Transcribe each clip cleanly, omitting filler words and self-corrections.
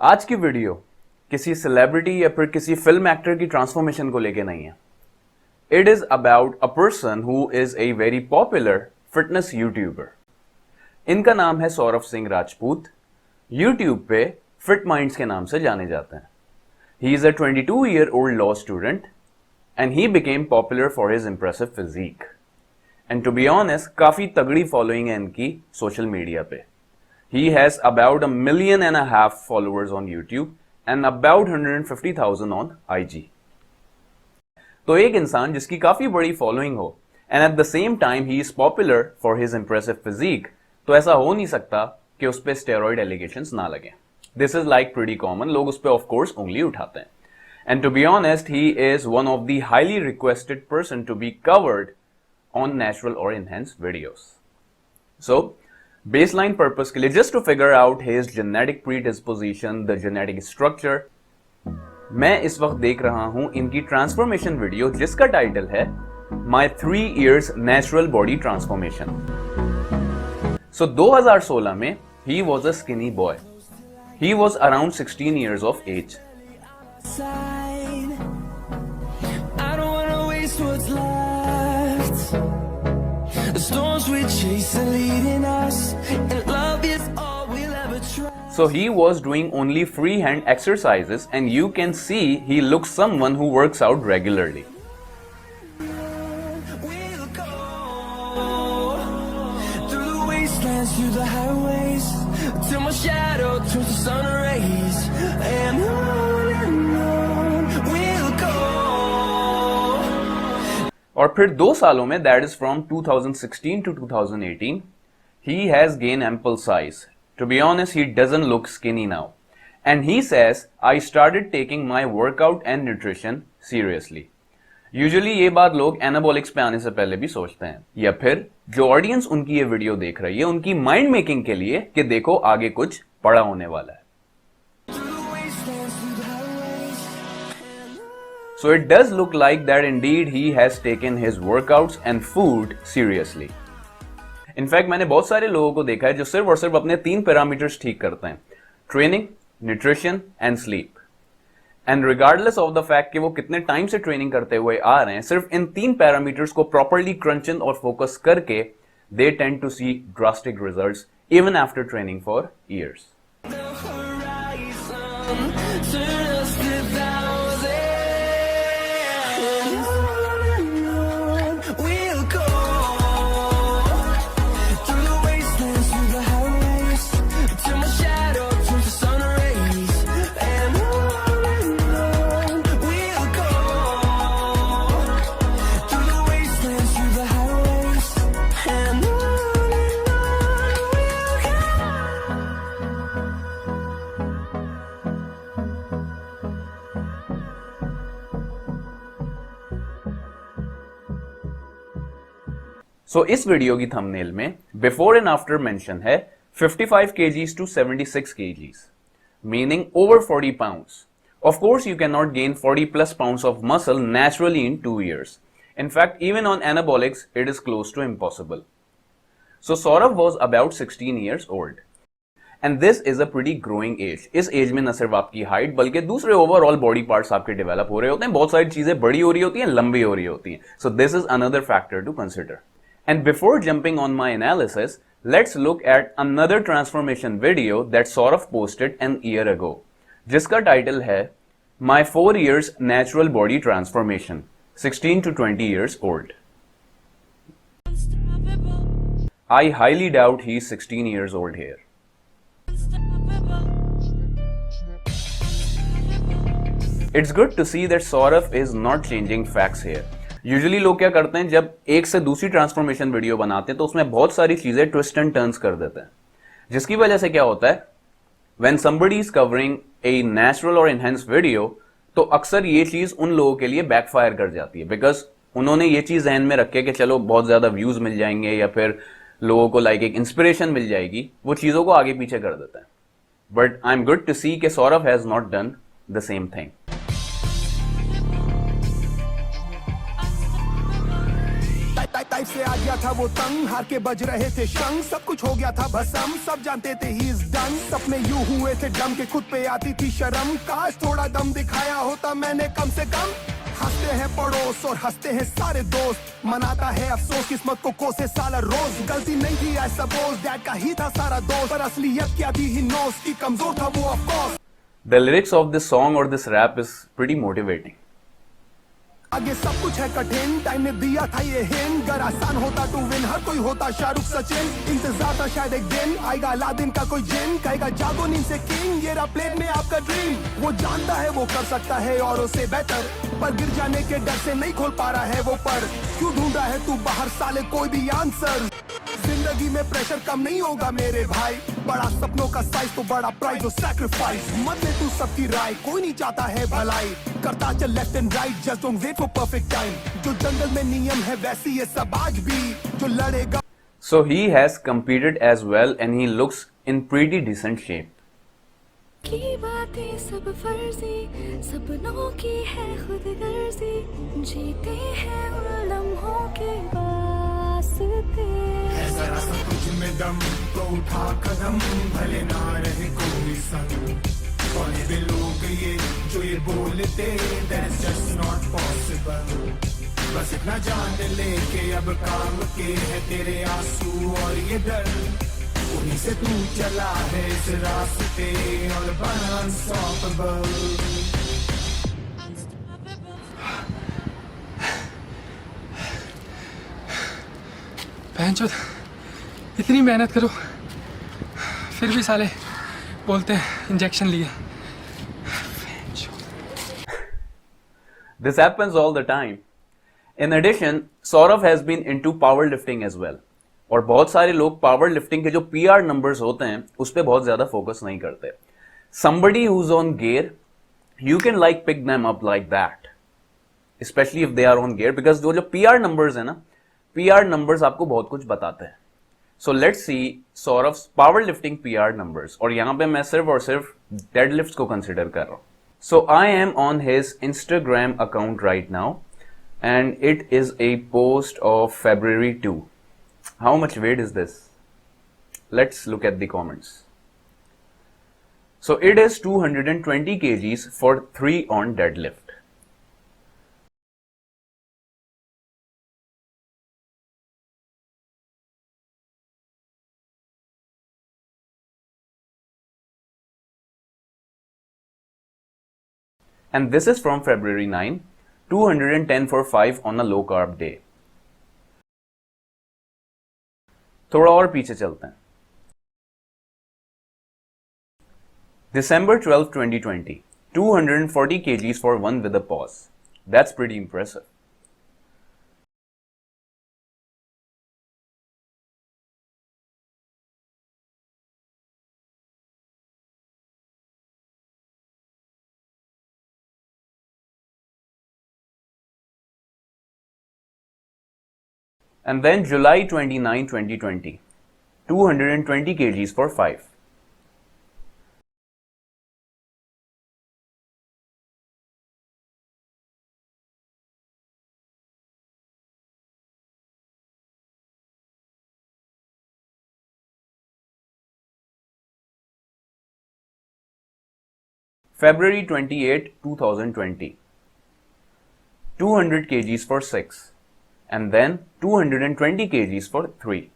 आज की वीडियो किसी सेलिब्रिटी या फिर किसी फिल्म एक्टर की ट्रांसफॉर्मेशन को लेके नहीं है. It is about a person who is a very popular fitness YouTuber. इनका नाम है सौरभ सिंह राजपूत. यूट्यूब पे फिट माइंड्स के नाम से जाने जाते हैं. He is a 22-year-old law student and he became popular for his impressive physique. And to be honest काफी तगड़ी फॉलोइंग है इनकी सोशल मीडिया पे. He has about 1.5 million followers on YouTube and about 150,000 on IG. तो एक इंसान जिसकी काफी बड़ी फॉलोइंग हो and at the same time he is popular for his impressive physique, तो ऐसा हो नहीं सकता कि उस पे steroid allegations ना लगे. This is like pretty common. लोग उस पे of course उंगली उठाते हैं. And to be honest, he is one of the highly requested person to be covered on natural or enhanced videos. So baseline purpose के लिए just to figure out his genetic predisposition, the genetic structure, मैं इस वक्त देख रहा हूं इनकी transformation video जिसका टाइटल है माई 3 years नेचुरल बॉडी ट्रांसफॉर्मेशन. सो 2016 में he was a skinny boy. He was around 16 years of age. So he was doing only free hand exercises and you can see he looks someone who works out regularly. Through the highways till my shadow turns to sun rays and on we'll go. और फिर 2 सालों में that is from 2016 to 2018 he has gained ample size. To be honest, he doesn't look skinny now. And he says, I started taking my workout and nutrition seriously. Usually ये बात लोग anabolics पे आने से पहले भी सोचते हैं या फिर जो ऑडियंस उनकी ये वीडियो देख रही है उनकी माइंड मेकिंग के लिए कि देखो आगे कुछ बड़ा होने वाला है. So it does look like that indeed he has taken his workouts and food seriously. In fact मैंने बहुत सारे लोगों को देखा है जो सिर्फ और सिर्फ अपने 3 पैरामीटर्स ठीक करते हैं: training, nutrition and sleep. And regardless of the fact कि वो कितने टाइम से ट्रेनिंग करते हुए आ रहे हैं, सिर्फ इन 3 पैरामीटर्स को प्रॉपर्ली क्रंच इन और फोकस करके they tend to see drastic results even after training for years. So इस वीडियो की थंबनेल में बिफोर एंड आफ्टर मेंशन है 55 kgs to 76 kgs, meaning over 40 pounds. Of course, you cannot gain 40 plus pounds of muscle naturally in 2 years. In fact, even on anabolics, it is close to impossible. So Saurabh was about 16 years old. And this is a pretty growing age. इस as में न सिर्फ आपकी height बल्कि दूसरे overall body parts आपके develop हो रहे होते हैं. बहुत सारी चीजें बड़ी हो रही होती हैं, लंबी हो रही होती हैं. So this is another factor to consider. And before jumping on my analysis, let's look at another transformation video that Saurabh posted an year ago, जिसका टाइटल है My 4 years natural body transformation, 16 to 20 years old. I highly doubt he's 16 years old here. It's good to see that Saurabh is not changing facts here. Usually लोग क्या करते हैं, जब एक से दूसरी ट्रांसफॉर्मेशन वीडियो बनाते हैं तो उसमें बहुत सारी चीजें ट्विस्ट एंड टर्न्स कर देते हैं, जिसकी वजह से क्या होता है, when somebody is covering a natural और एनहेंस्ड वीडियो, तो अक्सर ये चीज उन लोगों के लिए बैकफायर कर जाती है बिकॉज उन्होंने ये चीज ध्यान में रखे कि चलो बहुत ज्यादा व्यूज मिल जाएंगे या फिर लोगों को लाइक एक इंस्पिरेशन मिल जाएगी, वो चीजों को आगे पीछे कर देते हैं. But I am good to see कि Saurabh has not done the same thing. Life से आ गया था वो तंग, हार के बज रहे थे शंख, सब कुछ हो गया था भसम, सब जानते थे ही इज डन। सपने यूं हुए थे डम के खुद पे आती थी शर्म, काश थोड़ा दम दिखाया होता मैंने कम से कम। हंसते हैं पड़ोस और हंसते हैं सारे दोस्त, मनाता है अफसोस किस्मत को कोसे साला रोज। गलती नहीं थी आई सपोज, डैड का ही था सारा दोस्त, पर असलियत क्या थी ही नोस की कमजोर था वो of course. The lyrics of this song or this rap is pretty motivating. आगे सब कुछ है कठिन, टाइम ने दिया था ये हिंट, अगर आसान होता टू विन हर कोई होता शाहरुख सचिन। इंतजार था शायद एक दिन आएगा अलादीन का कोई जिन, कहेगा जागो नींद से किंग, ये रहा प्लेट में आपका ड्रीम। वो जानता है वो कर सकता है औरों से बेटर, पर गिर जाने के डर से नहीं खोल पा रहा है वो पर। क्यों ढूंढ रहा है तू बाहर साले कोई भी आंसर, जिंदगी में प्रेशर कम नहीं होगा मेरे भाई, बड़ा सपनों का साइज तो बड़ा प्राइज और सैक्रिफाइस। मत ले तू सबकी राय, कोई नहीं चाहता है भलाई, करता चल left and right, just don't wait for perfect time. जो जंगल में नियम है वैसी ये सब आज भी, जो लड़ेगा। So he has competed as well and he looks in pretty decent shape. की बातें सब फर्जी, सपनों की है खुद गर्जी, जीते हैं उन लम्हों के वास्ते। जरा सा तुझ में दम तो उठा कदम, भले ना रहे कोई संग। कौन भी लोग ये जो ये बोलते, that's just not possible। बस इतना जान ले के अब काम के है तेरे आंसू और ये डर, उन्हीं से तू चला है इस रास्ते और बना अनस्टॉपेबल। बहनचोद, इतनी मेहनत करो फिर भी साले बोलते हैं इंजेक्शन लिए। This happens all the time. In addition, Saurav has been into powerlifting as well. और बहुत सारे लोग पावर लिफ्टिंग के जो PR नंबर्स होते हैं उस पर बहुत ज्यादा फोकस नहीं करते. Somebody who's on gear, you can like pick them up like that, especially if they are on gear, because जो PR numbers है ना, PR numbers आपको बहुत कुछ बताते हैं. So let's see Saurav's powerlifting PR numbers. और यहाँ पे मैं सिर्फ और सिर्फ deadlifts को consider कर रहा हूँ. So I am on his Instagram account right now, and it is a post of February 2. How much weight is this? Let's look at the comments. So it is 220 kgs for 3 on deadlift. And this is from February 9, 210 for 5 on a low carb day. थोड़ा और पीछे चलते हैं. December 12, 2020, 240 kgs for 1 with a pause. That's pretty impressive. And then July 29, 2020, 220 kgs for 5. February 28, 2020, 200 kgs for 6. And then 220 kgs for 3.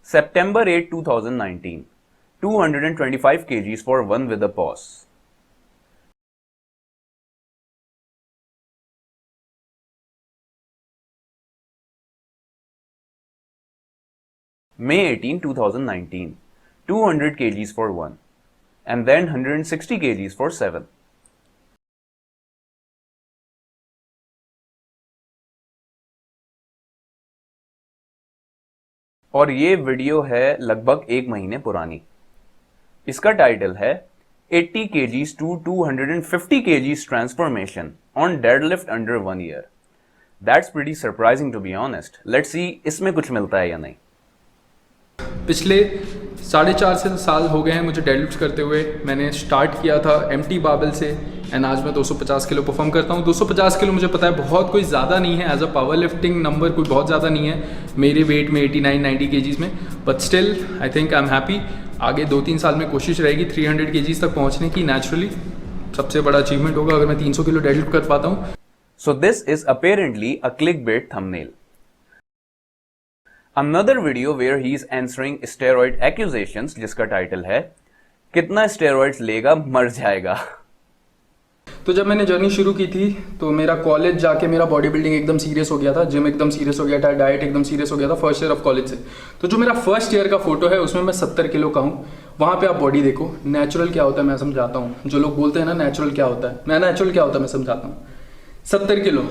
September 8, 2019, 225 kgs for 1 with a pause. May 18, 2019, 200 kgs for 1, and then 160 kgs for 7. और ये video है लगभग 1 महीने पुरानी. इसका title है 80 kgs to 250 kgs transformation on deadlift under 1 year. That's pretty surprising to be honest. Let's see इसमें कुछ मिलता है या नहीं. पिछले 4.5 साल हो गए हैं मुझे डेडलिफ्ट करते हुए. मैंने स्टार्ट किया था एम्प्टी बारबेल से एंड आज मैं 250 किलो परफॉर्म करता हूँ. 250 किलो मुझे पता है बहुत कोई ज़्यादा नहीं है, as a power lifting number कोई बहुत ज़्यादा नहीं है मेरे वेट में 89-90 केजीज़ में, but still I think I am happy. आगे 2-3 साल में कोशिश रहेगी 300 केजीज़ तक पहुँचने की. नेचुरली सबसे बड़ा अचीवमेंट होगा अगर मैं 300 किलो डेडलिफ्ट कर पाता हूँ. So this is apparently a clickbait thumbnail. Another video where he is answering steroid accusations जिसका टाइटल है कितना स्टेरॉइड्स लेगा मर जाएगा. तो जब मैंने जर्नी शुरू की थी तो मेरा कॉलेज जाके मेरा बॉडी बिल्डिंग एकदम सीरियस हो गया था, जिम एकदम सीरियस हो गया था, डाइट एकदम सीरियस हो गया था फर्स्ट ईयर ऑफ कॉलेज से. तो जो मेरा फर्स्ट ईयर का फोटो है उसमें मैं 70 किलो का हूँ. वहाँ पे आप बॉडी देखो. नेचुरल क्या होता है मैं समझाता हूँ. जो लोग बोलते हैं ना नेचुरल क्या होता है, मैं नेचुरल क्या होता है मैं समझाता हूँ. 70 किलो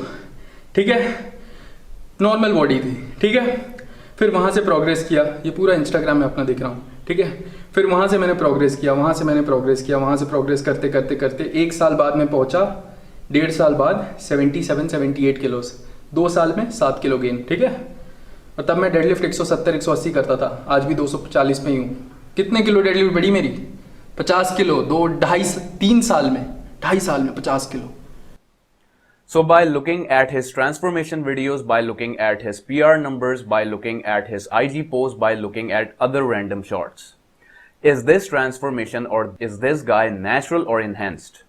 ठीक है, नॉर्मल बॉडी थी ठीक है. फिर वहाँ से प्रोग्रेस किया, ये पूरा इंस्टाग्राम में अपना दिख रहा हूँ ठीक है. फिर वहाँ से मैंने प्रोग्रेस किया, वहाँ से मैंने प्रोग्रेस किया, वहाँ से प्रोग्रेस करते करते करते 1 साल बाद मैं पहुँचा 1.5 साल बाद 77-78 किलोस. 2 साल में 7 किलो गेन ठीक है. और तब मैं डेडलिफ्ट 170-180 करता था, आज भी 240 में ही हूँ. कितने किलो डेडलिफ्ट बढ़ी मेरी? 50 किलो 3 साल में 50 kilo. So by looking at his transformation videos, by looking at his PR numbers, by looking at his IG posts, by looking at other random shots, is this transformation or is this guy natural or enhanced?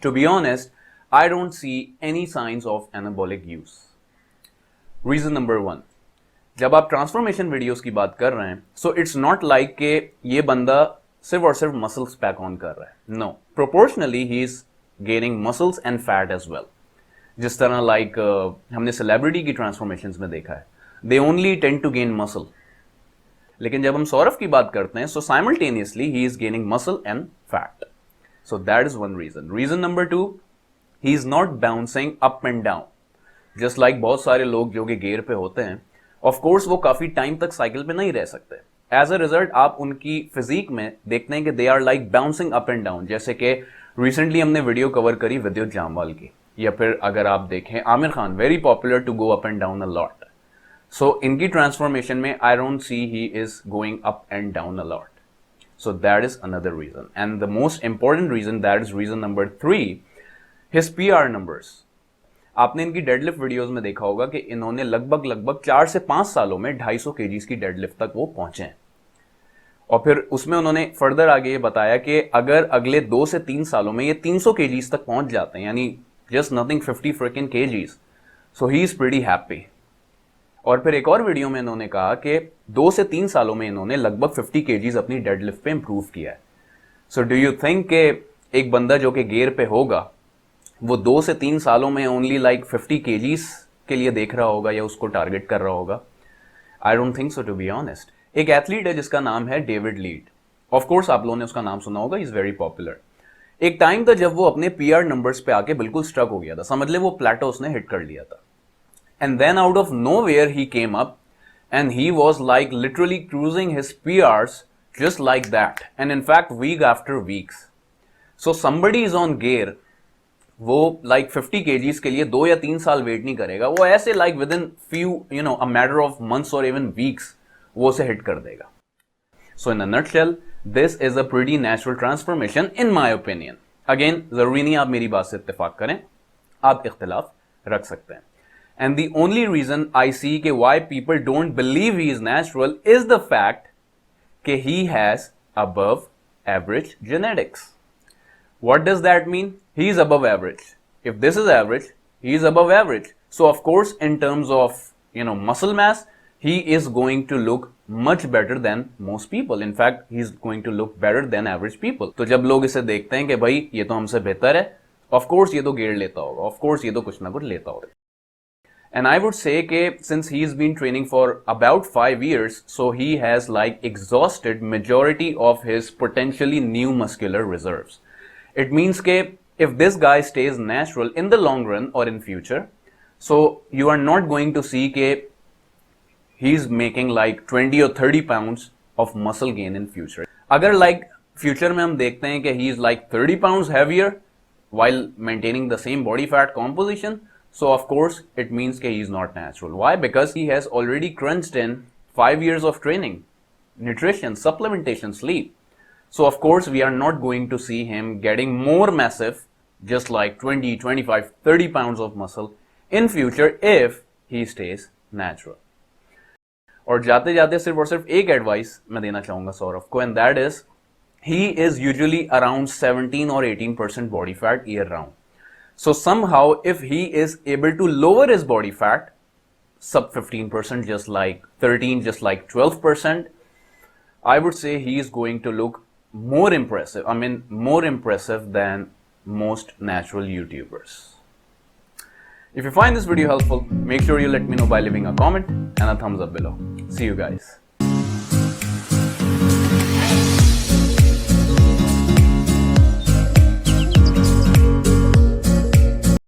To be honest, I don't see any signs of anabolic use. Reason number 1. जब आप transformation videos की बात कर रहे हैं, so it's not like कि ये बंदा सिर्फ और सिर्फ मसल्स पैक ऑन कर रहा है. No, proportionally he is gaining muscles and fat as well. जिस तरह लाइक हमने सेलिब्रिटी की ट्रांसफॉर्मेशंस में देखा है, they only tend to gain muscle. लेकिन जब हम सौरभ की बात करते हैं, so simultaneously he is gaining muscle and fat. So that is one reason. Reason number 2, he is not bouncing up and down just like बहुत सारे लोग जो कि गियर पे होते हैं. ऑफ कोर्स वो काफी टाइम तक साइकिल पे नहीं रह सकते. एज अ रिजल्ट आप उनकी फिजिक में देखते हैं कि they are like bouncing up and down. जैसे कि रिसेंटली हमने वीडियो कवर करी विद्युत जामवाल की, या फिर अगर आप देखें Aamir Khan, very popular to go up and down a lot. So इनकी ट्रांसफॉर्मेशन में I don't see he is going up and down a lot. So that is another reason. And the most important reason, that is reason number 3, his PR numbers. आपने इनकी deadlift videos में देखा होगा कि इन्होंने लगभग 4 से 5 सालों में 250 kgs की डेडलिफ्ट तक वो पहुंचे हैं. और फिर उसमें उन्होंने फर्दर आगे ये बताया कि अगर अगले 2 से 3 सालों में ये 300 kgs तक पहुंच जाते हैं, यानी just nothing 50 freaking kgs, so he is pretty happy. और फिर एक और वीडियो में इन्होंने कहा कि 2 से 3 सालों में इन्होंने लगभग 50 kgs अपनी डेडलिफ्ट पे इंप्रूव किया है. सो डू यू थिंक कि एक बंदा जो कि गियर पे होगा वो 2 से 3 सालों में ओनली लाइक 50 kgs के लिए देख रहा होगा या उसको टारगेट कर रहा होगा? I don't think so to be honest. एक एथलीट है जिसका नाम है डेविड लीड. ऑफ कोर्स आप लोगों ने उसका नाम सुना होगा, इज वेरी पॉपुलर. एक टाइम था जब वो अपने PR नंबर्स पे आके बिल्कुल स्ट्रक हो गया था, समझ ले वो प्लेटो उसने हिट कर लिया था. And then out of nowhere he came up and he was like literally cruising his PRs just like that, and in fact week after weeks. So somebody is on gear, वो like 50 kgs के लिए 2 या 3 साल wait नहीं करेगा, वो ऐसे like within few a matter of months और इवन वीक्स वो उसे हिट कर देगा. So in a nutshell, this is a pretty natural transformation in my opinion. Again, जरूरी नहीं आप मेरी बात से इत्तेफाक करें, आप इख्तिलाफ रख सकते हैं. And the only reason I see कि why people don't believe he is natural is the fact कि he has above average genetics. What does that mean? He is above average. If this is average, he is above average. So of course, in terms of muscle mass, he is going to look much better than most people. In fact, he is going to look better than average people. तो जब लोग इसे देखते हैं कि भाई ये तो हमसे बेहतर है, of course ये तो गियर लेता होगा, of course ये तो कुछ ना कुछ लेता होगा. And I would say कि since he has been training for about 5 years, so he has like exhausted majority of his potentially new muscular reserves. It means कि if this guy stays natural in the long run or in future, so you are not going to see कि he's making like 20 or 30 pounds of muscle gain in future. अगर like future में हम देखते हैं कि he is like 30 pounds heavier while maintaining the same body fat composition, So of course it means that he is not natural. Why? Because he has already crunched in 5 years of training, nutrition, supplementation, sleep. So of course we are not going to see him getting more massive, just like 20, 25, 30 pounds of muscle in future if he stays natural. और जाते जाते सिर्फ और सिर्फ एक advice मैं देना चाहूंगा सौरभ को, and that is he is usually around 17 or 18% body fat year round. So somehow if he is able to lower his body fat sub 15%, just like 13, just like 12%, I would say he is going to look more impressive. I mean, more impressive than most natural YouTubers. If you find this video helpful, make sure you let me know by leaving a comment and a thumbs up below. See you guys.